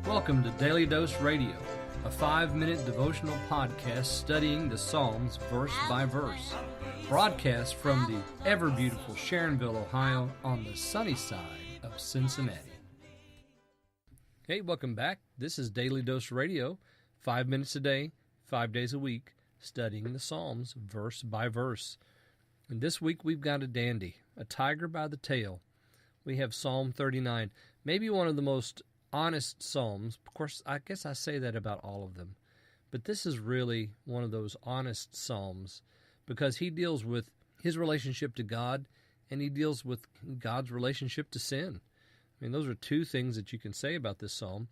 Welcome to Daily Dose Radio, a 5-minute devotional podcast studying the Psalms verse by verse. Broadcast from the ever-beautiful Sharonville, Ohio, on the sunny side of Cincinnati. Hey, welcome back. This is Daily Dose Radio, 5 minutes a day, 5 days a week, studying the Psalms verse by verse. And this week we've got a dandy, a tiger by the tail. We have Psalm 39, maybe one of the most honest psalms. Of course, I guess I say that about all of them. But this is really one of those honest psalms because he deals with his relationship to God and he deals with God's relationship to sin. I mean, those are two things that you can say about this psalm.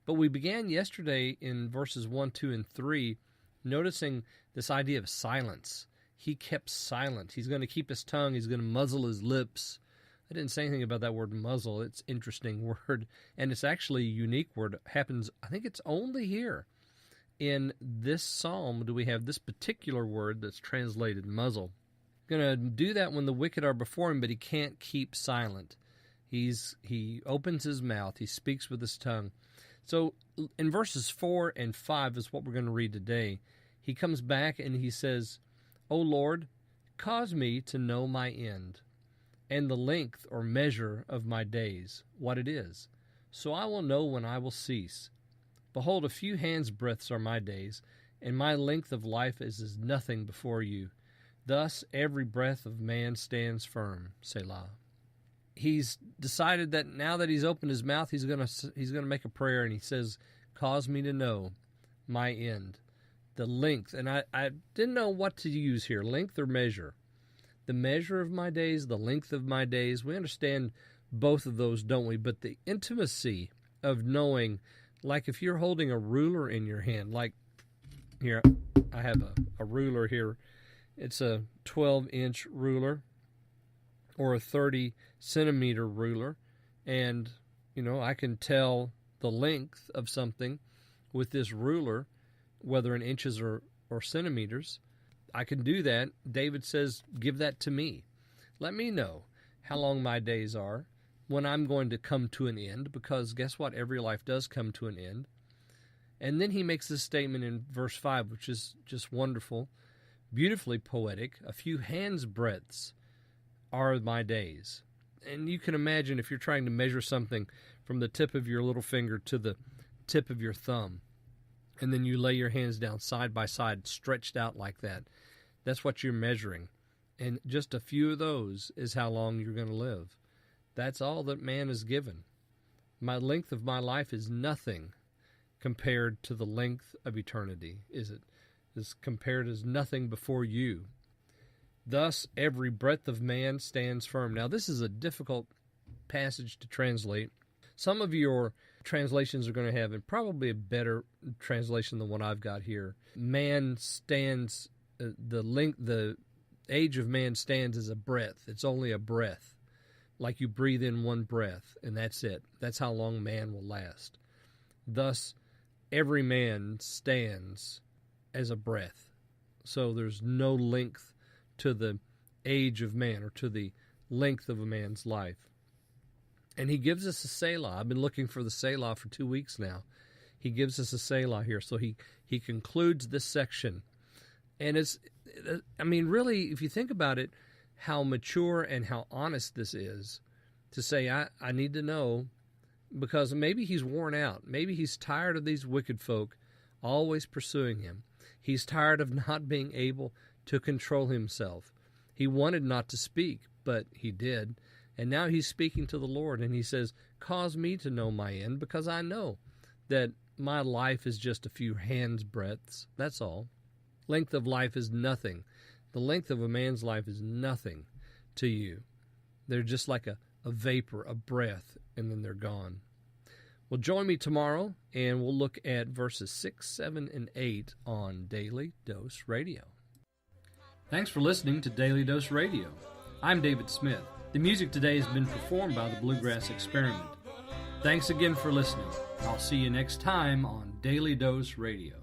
But we began yesterday in verses 1, 2, and 3, noticing this idea of silence. He kept silent. He's going to keep his tongue. He's going to muzzle his lips. I didn't say anything about that word muzzle. It's an interesting word, and it's actually a unique word. It happens, I think it's only here in this psalm do we have this particular word that's translated muzzle. Going to do that when the wicked are before him, but he can't keep silent. He opens his mouth. He speaks with his tongue. So in verses 4 and 5 is what we're going to read today. He comes back and he says, "O Lord, cause me to know my end, and the length or measure of my days, what it is. So I will know when I will cease. Behold, a few hands' breadths are my days, and my length of life is as nothing before you. Thus every breath of man stands firm." Selah. He's decided that now that he's opened his mouth, he's going to make a prayer, and he says, "Cause me to know my end, the length." And I didn't know what to use here, length or measure. The measure of my days, the length of my days. We understand both of those, don't we? But the intimacy of knowing, like if you're holding a ruler in your hand, like here, I have a ruler here. It's a 12-inch ruler or a 30-centimeter ruler. And, I can tell the length of something with this ruler, whether in inches or centimeters. I can do that. David says, give that to me. Let me know how long my days are, when I'm going to come to an end, because guess what? Every life does come to an end. And then he makes this statement in verse 5, which is just wonderful, beautifully poetic. A few hands' breadths are my days. And you can imagine if you're trying to measure something from the tip of your little finger to the tip of your thumb, and then you lay your hands down side by side, stretched out like that. That's what you're measuring. And just a few of those is how long you're going to live. That's all that man is given. My length of my life is nothing compared to the length of eternity, is it? Is compared as nothing before you. Thus, every breath of man stands firm. Now, this is a difficult passage to translate. Some of your translations are going to have, and probably a better translation than what I've got here. Man stands, the age of man stands as a breath. It's only a breath. Like you breathe in one breath, and that's it. That's how long man will last. Thus, every man stands as a breath. So there's no length to the age of man or to the length of a man's life. And he gives us a Selah. I've been looking for the Selah for 2 weeks now. He gives us a Selah here. So he concludes this section. And really, if you think about it, how mature and how honest this is to say, I need to know, because maybe he's worn out. Maybe he's tired of these wicked folk always pursuing him. He's tired of not being able to control himself. He wanted not to speak, but he did. And now he's speaking to the Lord, and he says, cause me to know my end, because I know that my life is just a few hands' breadths. That's all. Length of life is nothing. The length of a man's life is nothing to you. They're just like a vapor, a breath, and then they're gone. Well, join me tomorrow, and we'll look at verses 6, 7, and 8 on Daily Dose Radio. Thanks for listening to Daily Dose Radio. I'm David Smith. The music today has been performed by the Bluegrass Experiment. Thanks again for listening. I'll see you next time on Daily Dose Radio.